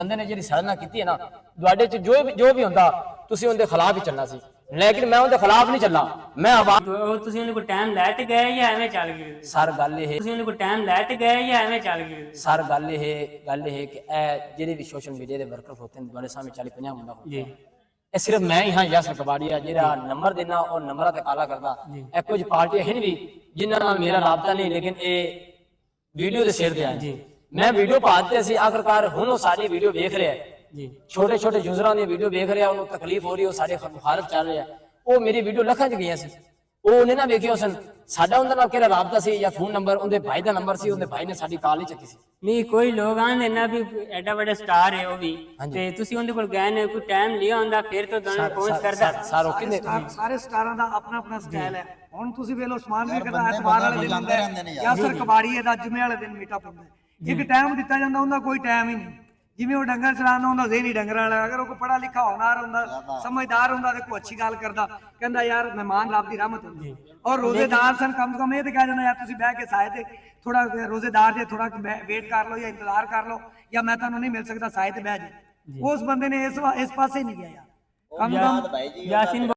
ਬੰਦੇ ਨੇ ਜਿਹੜੀ ਸਾਧਨਾ ਕੀਤੀ ਹੈ ਨਾ ਤੁਹਾਡੇ ਚ ਜੋ ਵੀ ਹੁੰਦਾ ਤੁਸੀਂ ਉਹਦੇ ਖਿਲਾਫ ਹੀ ਚੱਲਣਾ ਸੀ लेकिन मैं उनके खिलाफ नहीं चलना मैं को टाइम लैते गए या एवें चल गए सर गल ये को टाइम लैते गए या एवें चल गए सर गल ये कि जेडे भी सोशल मीडिया के वर्कर होते हैं तुम्हारे सामने 40-50 मुंडा जी ये सिर्फ मैं ही हाँ यासर कबाड़िया जेड़ा नंबर देना और नंबर ते काला करदा ए कुछ पार्टियां हैं भी जिन्हां नाल मेरा राबता नहीं लेकिन ए वीडियो दे शेयर ते आए जी मैं वीडियो पाते सी आखिरकार हुण ओ सारी वीडियो देख रहे हैं जी छोटे छोटे यूजरां दी वीडियो देख रहे हैं उन्हें तकलीफ हो रही है सारे मुखालिफ चल रहे हैं वो मेरी वीडियो लखां च गई सी वो उन्हें ना वेखियो सन साडा उनदे नाल केड़ा राबता सी या फोन नंबर उनदे भाई दा नंबर सी उनदे भाई ने साडी कॉल ही चुकी सी नहीं कोई लोग आंदे ना भी एडा बड़ा स्टार है वो भी ते तुसी उनदे कोल गए ने कोई टाइम लिया हुंदा फिर तो दोनों पहुंच करदा सारो किने सारे स्टारां दा अपना अपना स्टाइल है हुण तुसी वेख लो उस्मान भी कहदा एतवार वाले दिन हुंदा है यासर कबाड़ीए दा जुमे वाले दिन मीटअप हुंदा है एक टाइम दिता जांदा उनदा कोई टाइम ही नहीं जिवें वो डंगर चलाना हुंदा ज़हन ही डंगर वाला अगर वो पढ़ा लिखा होनार हुंदा समझदार हुंदा ते कोई अच्छी गल करदा कहंदा यार मेहमान रब दी रहमत हुंदी और रोजेदार सन कम से कम ये ते कह जांदा यार तुसी बैठ के साए ते थोड़ा रोजेदार जे थोड़ा वेट कर लो या इंतजार कर लो या मैं तुहानू नहीं मिल सकदा साए ते बैठ जा उस बंदे ने इस पासे नहीं गया यार कम से कम यासीन